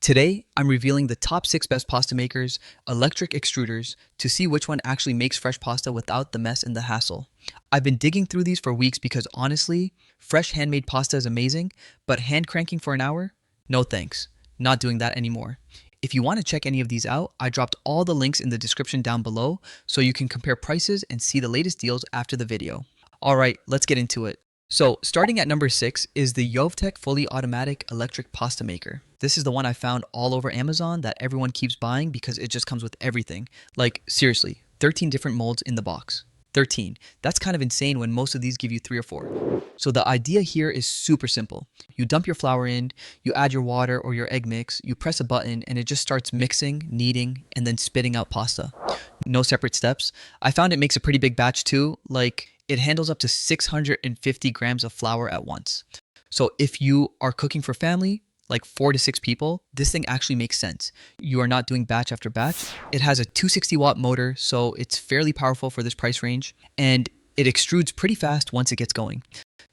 Today, I'm revealing the top 6 best pasta makers, electric extruders, to see which one actually makes fresh pasta without the mess and the hassle. I've been digging through these for weeks because honestly, fresh handmade pasta is amazing, but hand cranking for an hour? No thanks. Not doing that anymore. If you want to check any of these out, I dropped all the links in the description down below so you can compare prices and see the latest deals after the video. Alright, let's get into it. So, starting at number 6 is the Yovtech fully automatic electric pasta maker. This is the one I found all over Amazon that everyone keeps buying because it just comes with everything. Like, seriously, 13 different molds in the box. 13. That's kind of insane when most of these give you 3 or 4. So the idea here is super simple. You dump your flour in, you add your water or your egg mix, you press a button and it just starts mixing, kneading, and then spitting out pasta. No separate steps. I found it makes a pretty big batch too, like it handles up to 650 grams of flour at once. So if you are cooking for family, like 4 to 6 people, this thing actually makes sense. You are not doing batch after batch. It has a 260 watt motor, so it's fairly powerful for this price range, and it extrudes pretty fast once it gets going.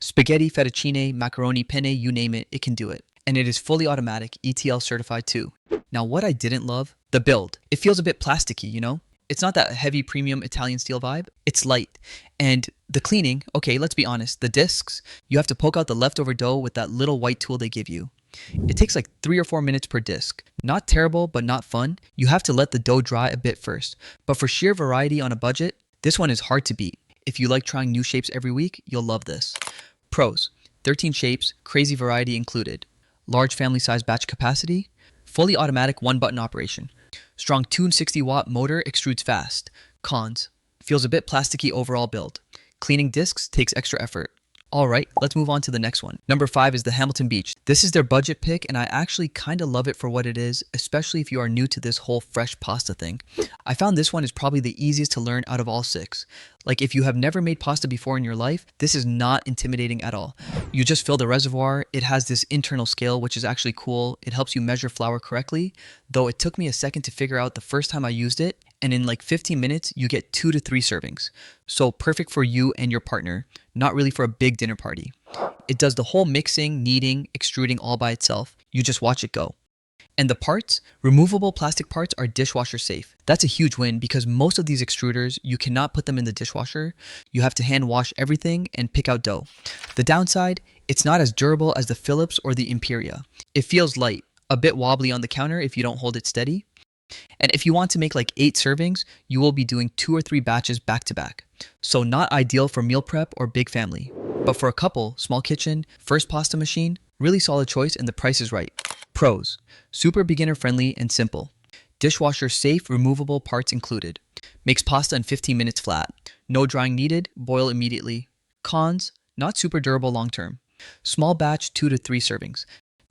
Spaghetti, fettuccine, macaroni, penne, you name it, it can do it. And it is fully automatic, ETL certified too. Now what I didn't love, the build. It feels a bit plasticky, you know? It's not that heavy premium Italian steel vibe, it's light. And the cleaning, okay, let's be honest, the discs, you have to poke out the leftover dough with that little white tool they give you. It takes like 3 or 4 minutes per disc. Not terrible, but not fun. You have to let the dough dry a bit first. But for sheer variety on a budget, this one is hard to beat. If you like trying new shapes every week, you'll love this. Pros: 13 shapes, crazy variety included. Large family size batch capacity. Fully automatic 1-button operation. Strong 260 watt motor extrudes fast. Cons: feels a bit plasticky overall build. Cleaning discs takes extra effort. Alright, let's move on to the next one. Number 5 is the Hamilton Beach. This is their budget pick and I actually kinda love it for what it is, especially if you are new to this whole fresh pasta thing. I found this one is probably the easiest to learn out of all 6. Like if you have never made pasta before in your life, this is not intimidating at all. You just fill the reservoir, it has this internal scale which is actually cool, it helps you measure flour correctly, though it took me a second to figure out the first time I used it, and in like 15 minutes you get 2 to 3 servings. So perfect for you and your partner, not really for a big dinner party. It does the whole mixing, kneading, extruding all by itself. You just watch it go. And the parts, removable plastic parts are dishwasher safe. That's a huge win because most of these extruders, you cannot put them in the dishwasher. You have to hand wash everything and pick out dough. The downside, it's not as durable as the Philips or the Imperia. It feels light, a bit wobbly on the counter if you don't hold it steady. And if you want to make like 8 servings, you will be doing 2 or 3 batches back to back. So not ideal for meal prep or big family. But for a couple, small kitchen, first pasta machine, really solid choice and the price is right. Pros: super beginner friendly and simple. Dishwasher safe, removable parts included. Makes pasta in 15 minutes flat. No drying needed, boil immediately. Cons: not super durable long term. Small batch 2 to 3 servings.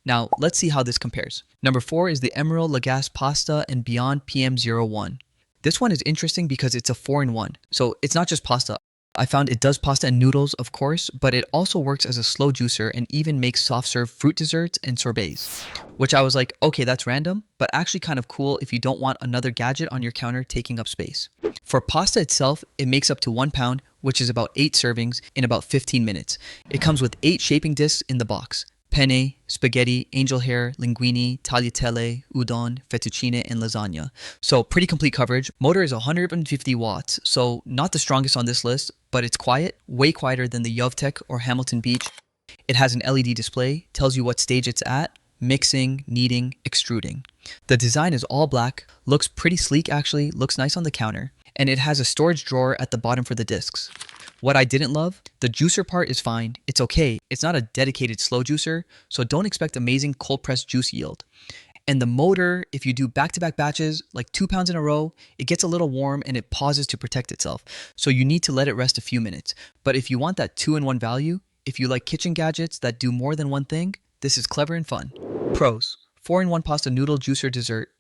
Now, let's see how this compares. Number 4 is the Emerald Lagasse Pasta and Beyond PM01. This one is interesting because it's a 4-in-1. So it's not just pasta. I found it does pasta and noodles, of course, but it also works as a slow juicer and even makes soft serve fruit desserts and sorbets. Which I was like, okay, that's random, but actually kind of cool if you don't want another gadget on your counter taking up space. For pasta itself, it makes up to 1 pound, which is about 8 servings in about 15 minutes. It comes with 8 shaping discs in the box. Penne, spaghetti, angel hair, linguine, tagliatelle, udon, fettuccine, and lasagna. So pretty complete coverage. Motor is 150 watts, so not the strongest on this list, but it's quiet, way quieter than the Yovtech or Hamilton Beach. It has an LED display, tells you what stage it's at, mixing, kneading, extruding. The design is all black, looks pretty sleek actually, looks nice on the counter, and it has a storage drawer at the bottom for the discs. What I didn't love, the juicer part is fine, it's okay, it's not a dedicated slow juicer, so don't expect amazing cold pressed juice yield. And the motor, if you do back-to-back batches, like 2 pounds in a row, it gets a little warm and it pauses to protect itself, so you need to let it rest a few minutes. But if you want that 2-in-1 value, if you like kitchen gadgets that do more than one thing, this is clever and fun. Pros: 4-in-1 pasta noodle juicer dessert,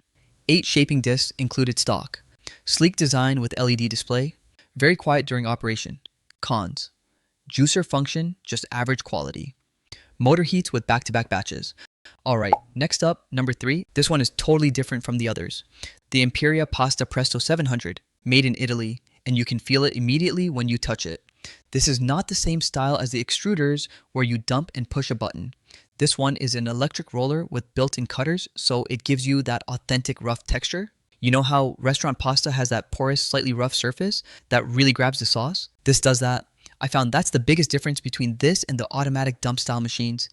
8 shaping discs included stock, sleek design with LED display, very quiet during operation. Cons: juicer function, just average quality. Motor heats with back-to-back batches. Alright, next up, number 3. This one is totally different from the others. The Imperia Pasta Presto 700, made in Italy, and you can feel it immediately when you touch it. This is not the same style as the extruders where you dump and push a button. This one is an electric roller with built-in cutters, so it gives you that authentic rough texture. You know how restaurant pasta has that porous, slightly rough surface that really grabs the sauce? This does that. I found that's the biggest difference between this and the automatic dump style machines.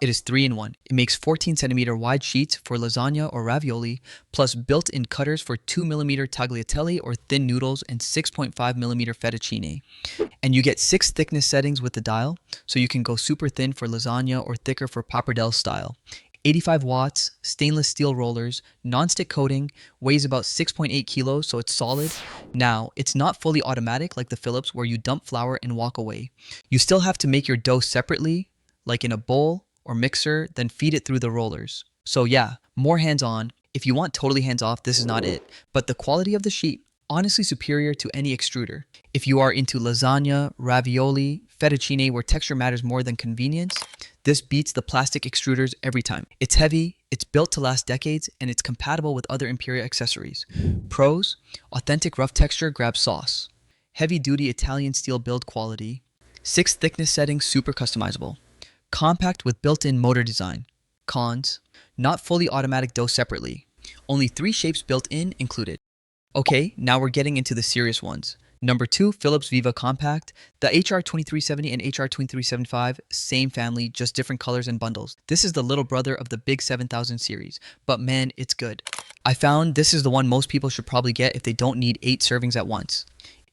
It is 3-in-1. It makes 14 centimeter wide sheets for lasagna or ravioli, plus built-in cutters for 2 mm tagliatelle or thin noodles and 6.5 mm fettuccine. And you get 6 thickness settings with the dial, so you can go super thin for lasagna or thicker for pappardelle style. 85 watts, stainless steel rollers, non-stick coating, weighs about 6.8 kilos, so it's solid. Now, it's not fully automatic like the Philips where you dump flour and walk away. You still have to make your dough separately, like in a bowl or mixer, then feed it through the rollers. So yeah, more hands-on. If you want totally hands-off, this is not it. But the quality of the sheet, honestly superior to any extruder. If you are into lasagna, ravioli, fettuccine where texture matters more than convenience, this beats the plastic extruders every time. It's heavy, it's built to last decades, and it's compatible with other Imperia accessories. Pros: authentic rough texture grabs sauce. Heavy-duty Italian steel build quality. 6 thickness settings super customizable. Compact with built-in motor design. Cons: not fully automatic dough separately. Only 3 shapes built in included. Okay, now we're getting into the serious ones. Number 2, Philips Viva Compact. The HR2370 and HR2375, same family, just different colors and bundles. This is the little brother of the big 7000 series, but man, it's good. I found this is the one most people should probably get if they don't need 8 servings at once.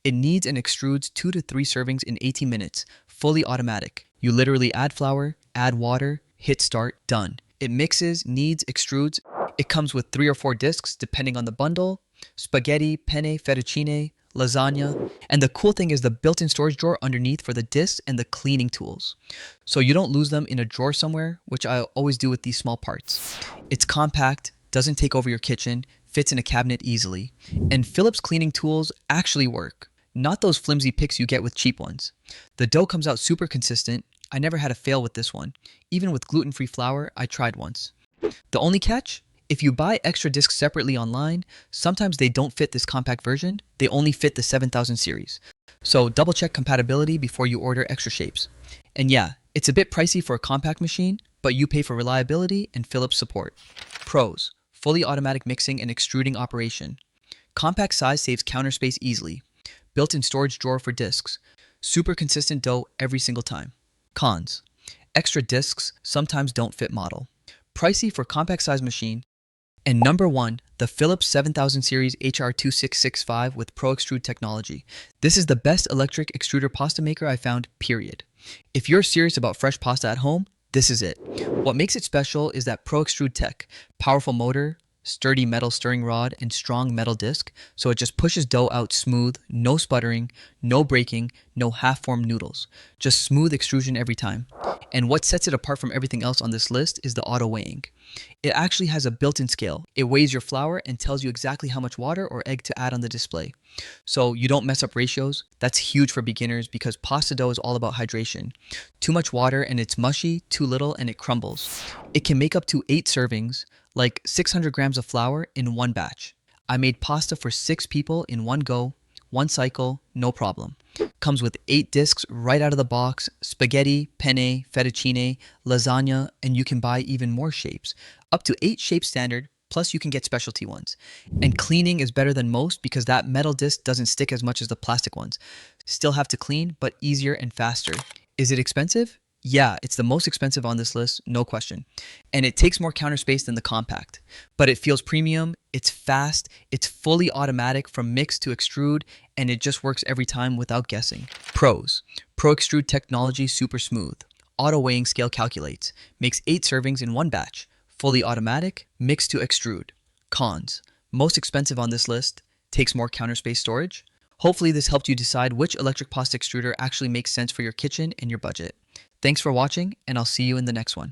It kneads and extrudes 2 to 3 servings in 18 minutes, fully automatic. You literally add flour, add water, hit start, done. It mixes, kneads, extrudes. It comes with 3 or 4 discs depending on the bundle. Spaghetti, penne, fettuccine, lasagna. And the cool thing is the built-in storage drawer underneath for the discs and the cleaning tools. So you don't lose them in a drawer somewhere, which I always do with these small parts. It's compact, doesn't take over your kitchen, fits in a cabinet easily. And Philips cleaning tools actually work. Not those flimsy picks you get with cheap ones. The dough comes out super consistent. I never had a fail with this one. Even with gluten-free flour, I tried once. The only catch? If you buy extra discs separately online, sometimes they don't fit this compact version. They only fit the 7000 series. So double check compatibility before you order extra shapes. And yeah, it's a bit pricey for a compact machine, but you pay for reliability and Philips support. Pros: fully automatic mixing and extruding operation. Compact size saves counter space easily. Built-in storage drawer for discs. Super consistent dough every single time. Cons: extra discs sometimes don't fit model. Pricey for compact size machine. And number 1, the Philips 7000 series HR2665 with ProExtrude Technology. This is the best electric extruder pasta maker I found, period. If you're serious about fresh pasta at home, this is it. What makes it special is that ProExtrude Tech, powerful motor, sturdy metal stirring rod, and strong metal disc, so it just pushes dough out smooth, no sputtering, no breaking, no half-formed noodles. Just smooth extrusion every time. And what sets it apart from everything else on this list is the auto weighing. It actually has a built-in scale. It weighs your flour and tells you exactly how much water or egg to add on the display. So you don't mess up ratios. That's huge for beginners because pasta dough is all about hydration. Too much water and it's mushy, too little and it crumbles. It can make up to 8 servings, like 600 grams of flour in one batch. I made pasta for 6 people in one go, one cycle, no problem. Comes with 8 discs right out of the box, spaghetti, penne, fettuccine, lasagna, and you can buy even more shapes. Up to 8 shapes standard, plus you can get specialty ones. And cleaning is better than most because that metal disc doesn't stick as much as the plastic ones. Still have to clean, but easier and faster. Is it expensive? Yeah, it's the most expensive on this list, no question. And it takes more counter space than the compact. But it feels premium, it's fast, it's fully automatic from mix to extrude, and it just works every time without guessing. Pros: ProExtrude Technology super smooth. Auto weighing scale calculates. Makes 8 servings in one batch. Fully automatic, mix to extrude. Cons: most expensive on this list, takes more counter space storage. Hopefully this helped you decide which electric pasta extruder actually makes sense for your kitchen and your budget. Thanks for watching, and I'll see you in the next one.